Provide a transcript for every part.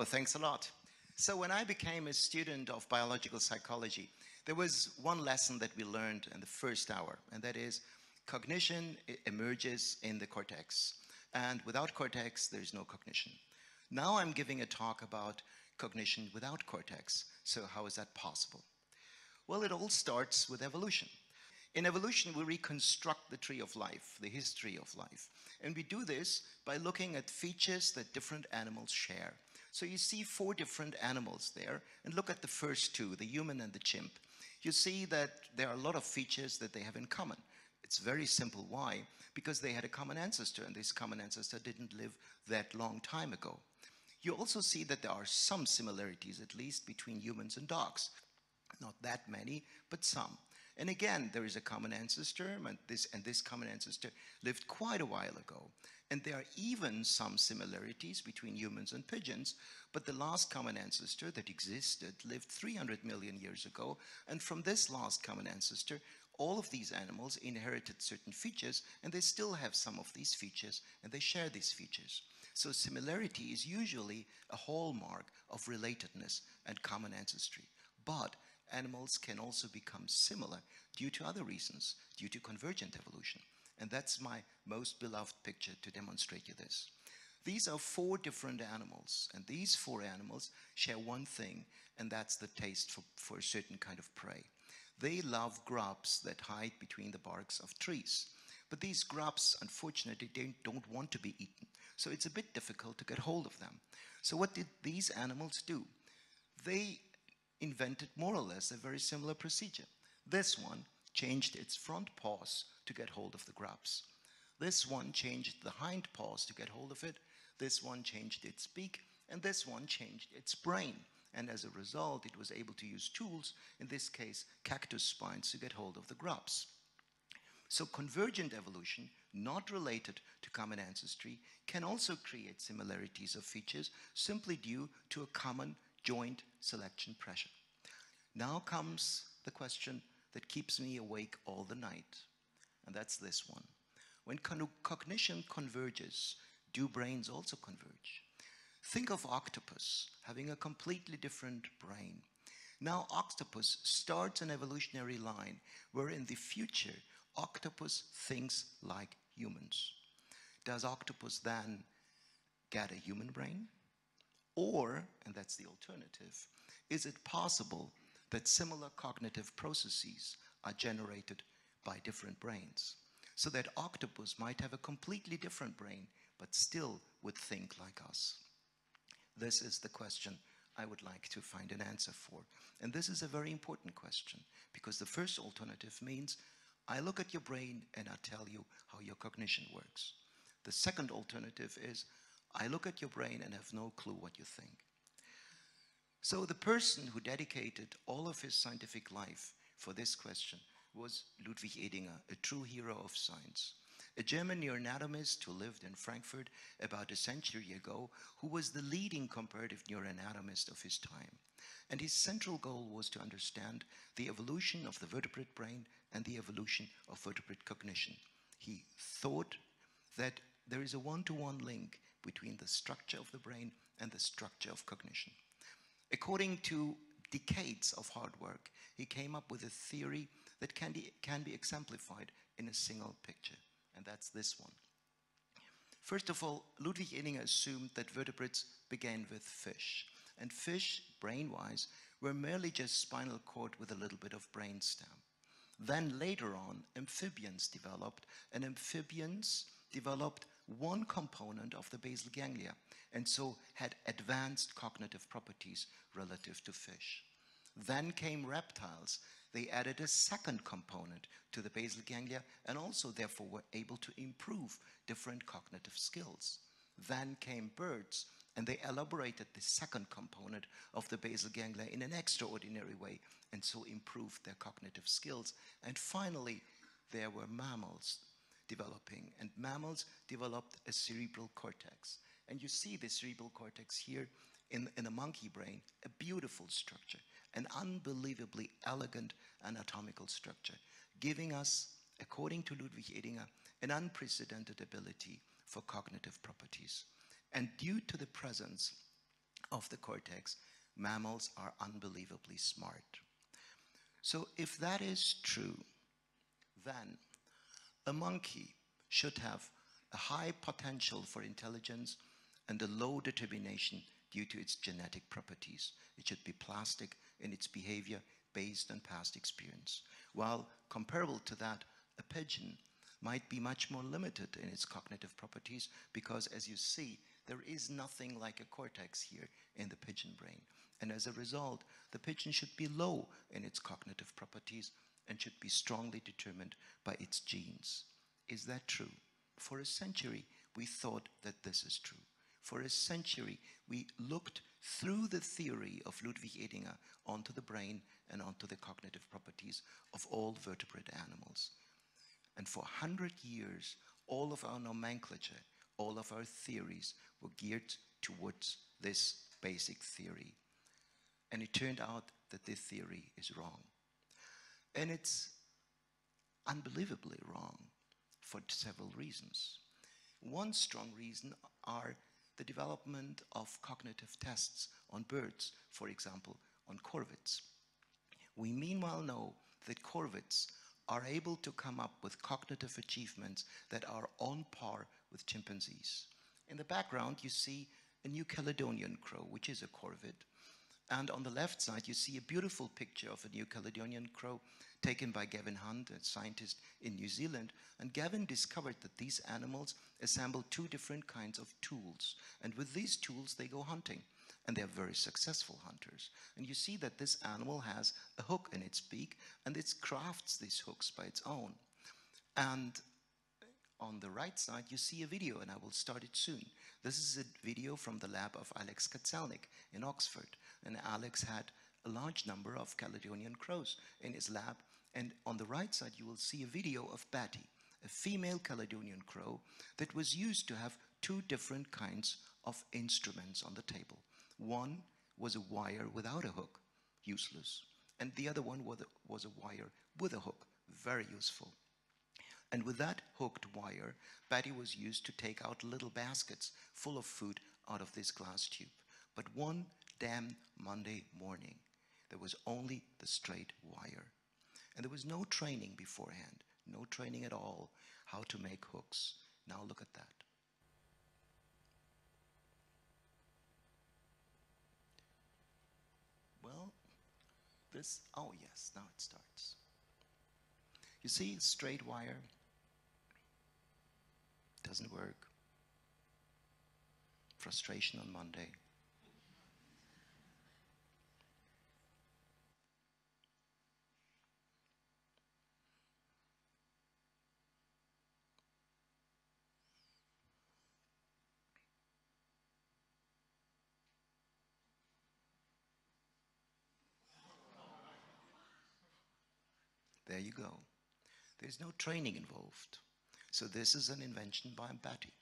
Oh, thanks a lot. So when I became a student of biological psychology, there was one lesson that we learned in the first hour, and that is cognition emerges in the cortex. And without cortex, there's no cognition. Now I'm giving a talk about cognition without cortex. So how is that possible? Well, it all starts with evolution. In evolution, we reconstruct the tree of life, the history of life. And we do this by looking at features that different animals share. So you see 4 different animals there, and look at the first 2, the human and the chimp. You see that there are a lot of features that they have in common. It's very simple. Why? Because they had a common ancestor, and this common ancestor didn't live that long time ago. You also see that there are some similarities, at least, between humans and dogs. Not that many, but some. And again, there is a common ancestor, and this common ancestor lived quite a while ago. And there are even some similarities between humans and pigeons, but the last common ancestor that existed lived 300 million years ago, and from this last common ancestor, all of these animals inherited certain features, and they still have some of these features, and they share these features. So similarity is usually a hallmark of relatedness and common ancestry. But animals can also become similar due to other reasons, due to convergent evolution. And that's my most beloved picture to demonstrate you this. These are 4 different animals, and these 4 animals share one thing, and that's the taste for a certain kind of prey. They love grubs that hide between the barks of trees. But these grubs, unfortunately, don't want to be eaten. So it's a bit difficult to get hold of them. So what did these animals do? They invented more or less a very similar procedure. This one changed its front paws to get hold of the grubs. This one changed the hind paws to get hold of it. This one changed its beak, and this one changed its brain. And as a result, it was able to use tools, in this case, cactus spines, to get hold of the grubs. So convergent evolution, not related to common ancestry, can also create similarities of features simply due to a common joint selection pressure. Now comes the question that keeps me awake all the night, and that's this one. When cognition converges, do brains also converge? Think of octopus having a completely different brain. Now octopus starts an evolutionary line where in the future octopus thinks like humans. Does octopus then get a human brain? Or, and that's the alternative, is it possible that similar cognitive processes are generated by different brains? So that octopus might have a completely different brain, but still would think like us. This is the question I would like to find an answer for. And this is a very important question, because the first alternative means I look at your brain and I tell you how your cognition works. The second alternative is I look at your brain and have no clue what you think. So the person who dedicated all of his scientific life for this question was Ludwig Edinger, a true hero of science. A German neuroanatomist who lived in Frankfurt about a century ago, who was the leading comparative neuroanatomist of his time. And his central goal was to understand the evolution of the vertebrate brain and the evolution of vertebrate cognition. He thought that there is a one-to-one link between the structure of the brain and the structure of cognition. According to decades of hard work, he came up with a theory that can be exemplified in a single picture, and that's this one. First of all, Ludwig Edinger assumed that vertebrates began with fish, and fish, brain-wise, were merely just spinal cord with a little bit of brainstem. Then later on, amphibians developed, and amphibians developed one component of the basal ganglia, and so had advanced cognitive properties relative to fish. Then came reptiles. They added a second component to the basal ganglia and also therefore were able to improve different cognitive skills. Then came birds, and they elaborated the second component of the basal ganglia in an extraordinary way and so improved their cognitive skills. And finally, there were mammals developing, and mammals developed a cerebral cortex. And you see the cerebral cortex here in a monkey brain, a beautiful structure, an unbelievably elegant anatomical structure, giving us, according to Ludwig Edinger, an unprecedented ability for cognitive properties. And due to the presence of the cortex, mammals are unbelievably smart. So if that is true, then a monkey should have a high potential for intelligence and a low determination due to its genetic properties. It should be plastic in its behavior based on past experience. While comparable to that, a pigeon might be much more limited in its cognitive properties because, as you see, there is nothing like a cortex here in the pigeon brain. And as a result, the pigeon should be low in its cognitive properties and should be strongly determined by its genes. Is that true? For a century, we thought that this is true. For a century, we looked through the theory of Ludwig Edinger onto the brain and onto the cognitive properties of all vertebrate animals. And for 100 years, all of our nomenclature, all of our theories were geared towards this basic theory. And it turned out that the theory is wrong. And it's unbelievably wrong for several reasons. One strong reason are the development of cognitive tests on birds, for example, on corvids. We meanwhile know that corvids are able to come up with cognitive achievements that are on par with chimpanzees. In the background, you see a New Caledonian crow, which is a corvid. And on the left side, you see a beautiful picture of a New Caledonian crow taken by Gavin Hunt, a scientist in New Zealand. And Gavin discovered that these animals assemble two different kinds of tools. And with these tools, they go hunting. And they're very successful hunters. And you see that this animal has a hook in its beak, and it crafts these hooks by its own. And on the right side, you see a video, and I will start it soon. This is a video from the lab of Alex Katzelnik in Oxford. And Alex had a large number of Caledonian crows in his lab. And on the right side, you will see a video of Batty, a female Caledonian crow that was used to have two different kinds of instruments on the table. One was a wire without a hook, useless. And the other one was a wire with a hook, very useful. And with that hooked wire, Batty was used to take out little baskets full of food out of this glass tube. But one damn Monday morning, there was only the straight wire. And there was no training beforehand, no training at all, how to make hooks. Now look at that. Well, oh yes, now it starts. You see, straight wire doesn't work. Frustration on Monday. There you go. There's no training involved. So this is an invention by Batty.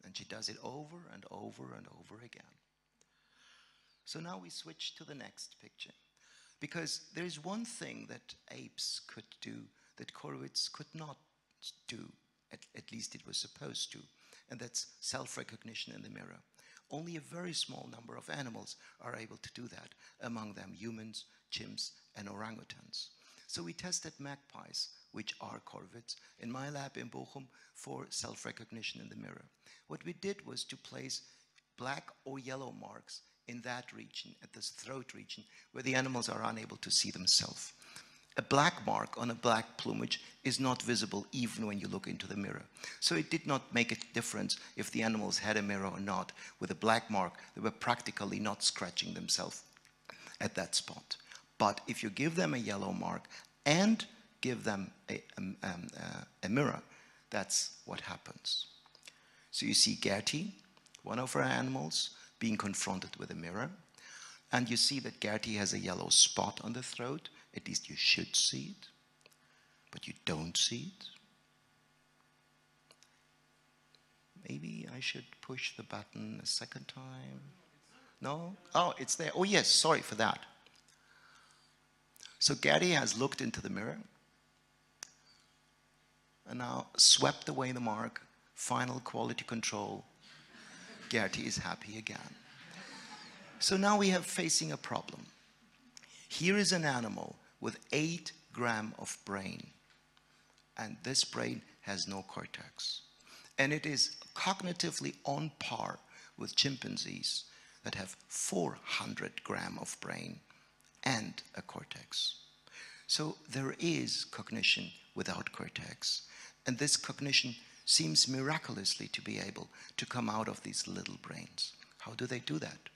And she does it over and over and over again. So now we switch to the next picture. Because there's one thing that apes could do that corvids could not do. At least it was supposed to. And that's self-recognition in the mirror. Only a very small number of animals are able to do that. Among them humans, chimps, and orangutans. So we tested magpies, which are corvids, in my lab in Bochum for self-recognition in the mirror. What we did was to place black or yellow marks in that region, at this throat region, where the animals are unable to see themselves. A black mark on a black plumage is not visible even when you look into the mirror. So it did not make a difference if the animals had a mirror or not. With a black mark, they were practically not scratching themselves at that spot. But if you give them a yellow mark and give them a mirror, that's what happens. So you see Gertie, one of our animals, being confronted with a mirror. And you see that Gertie has a yellow spot on the throat. At least you should see it. But you don't see it. Maybe I should push the button a second time. No? Oh, it's there. Oh yes, sorry for that. So Gertie has looked into the mirror and now swept away the mark. Final quality control. Gertie is happy again. So now we have facing a problem. Here is an animal with 8 grams of brain, and this brain has no cortex. And it is cognitively on par with chimpanzees that have 400 grams of brain and a cortex. So there is cognition without cortex, and this cognition seems miraculously to be able to come out of these little brains. How do they do that?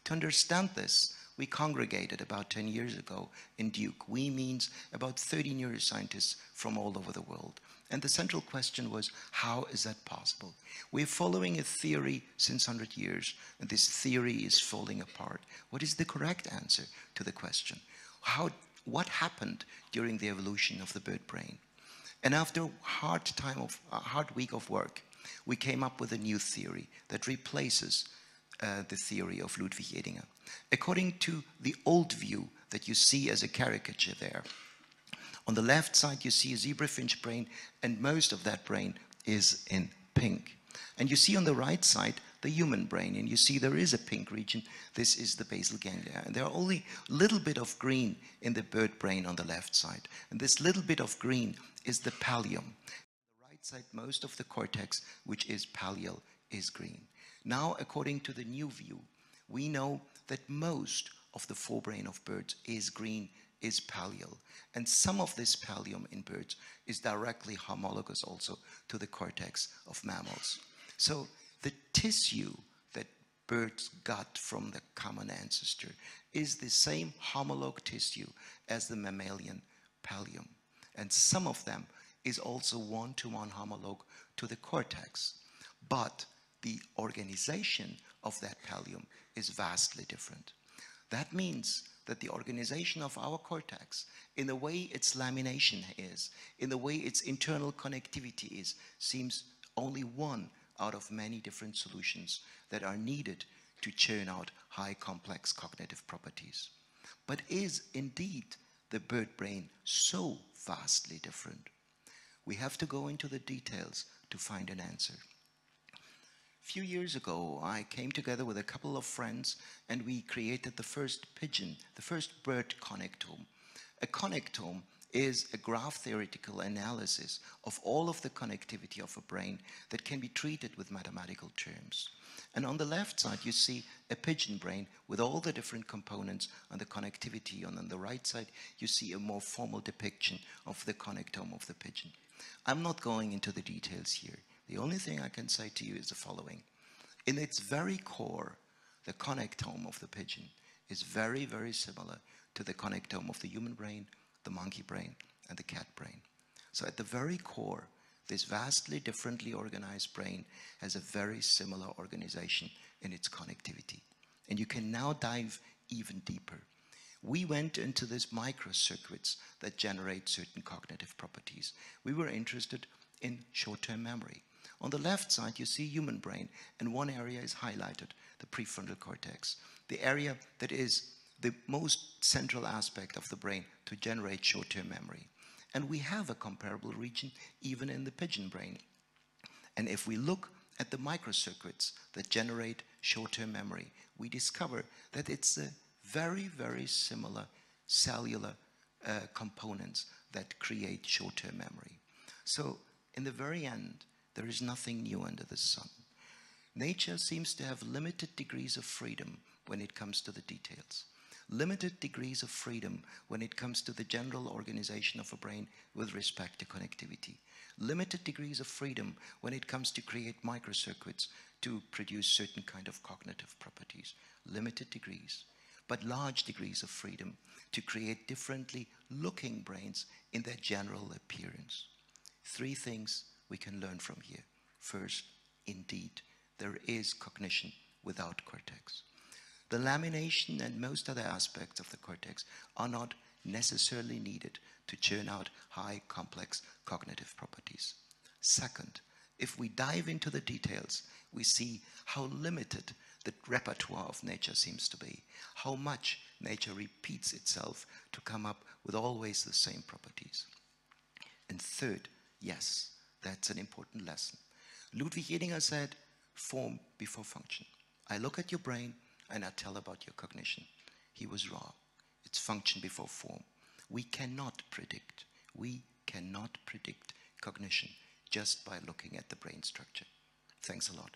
To understand this, we congregated about 10 years ago in Duke. We means about 30 neuroscientists from all over the world. And the central question was, how is that possible? We're following a theory since 100 years, and this theory is falling apart. What is the correct answer to the question? What happened during the evolution of the bird brain? And after a hard week of work, we came up with a new theory that replaces the theory of Ludwig Edinger. According to the old view that you see as a caricature there, on the left side you see a zebrafinch brain, and most of that brain is in pink. And you see on the right side the human brain, and you see there is a pink region. This is the basal ganglia, and there are only a little bit of green in the bird brain on the left side, and this little bit of green is the pallium. On the right side, most of the cortex, which is pallial, is green. Now, according to the new view, we know that most of the forebrain of birds is green, is pallial, and some of this pallium in birds is directly homologous also to the cortex of mammals. So the tissue that birds got from the common ancestor is the same homolog tissue as the mammalian pallium, and some of them is also one-to-one homolog to the cortex, but the organization of that pallium is vastly different. That means that the organization of our cortex, in the way its lamination is, in the way its internal connectivity is, seems only one out of many different solutions that are needed to churn out high complex cognitive properties. But is indeed the bird brain so vastly different? We have to go into the details to find an answer. A few years ago, I came together with a couple of friends and we created the first pigeon, the first bird connectome. A connectome is a graph theoretical analysis of all of the connectivity of a brain that can be treated with mathematical terms. And on the left side, you see a pigeon brain with all the different components and the connectivity. And on the right side, you see a more formal depiction of the connectome of the pigeon. I'm not going into the details here. The only thing I can say to you is the following. In its very core, the connectome of the pigeon is very, very similar to the connectome of the human brain, the monkey brain, and the cat brain. So at the very core, this vastly differently organized brain has a very similar organization in its connectivity. And you can now dive even deeper. We went into these microcircuits that generate certain cognitive properties. We were interested in short-term memory. On the left side, you see human brain, and one area is highlighted, the prefrontal cortex, the area that is the most central aspect of the brain to generate short-term memory. And we have a comparable region even in the pigeon brain. And if we look at the microcircuits that generate short-term memory, we discover that it's a very, very similar cellular components that create short-term memory. So in the very end, there is nothing new under the sun. Nature seems to have limited degrees of freedom when it comes to the details. Limited degrees of freedom when it comes to the general organization of a brain with respect to connectivity. Limited degrees of freedom when it comes to create microcircuits to produce certain kind of cognitive properties. Limited degrees, but large degrees of freedom to create differently looking brains in their general appearance. 3 things we can learn from here. First, indeed, there is cognition without cortex. The lamination and most other aspects of the cortex are not necessarily needed to churn out high complex cognitive properties. Second, if we dive into the details, we see how limited the repertoire of nature seems to be, how much nature repeats itself to come up with always the same properties. And third, yes, that's an important lesson. Ludwig Edinger said, form before function. I look at your brain, and I tell about your cognition. He was wrong. It's function before form. We cannot predict cognition just by looking at the brain structure. Thanks a lot.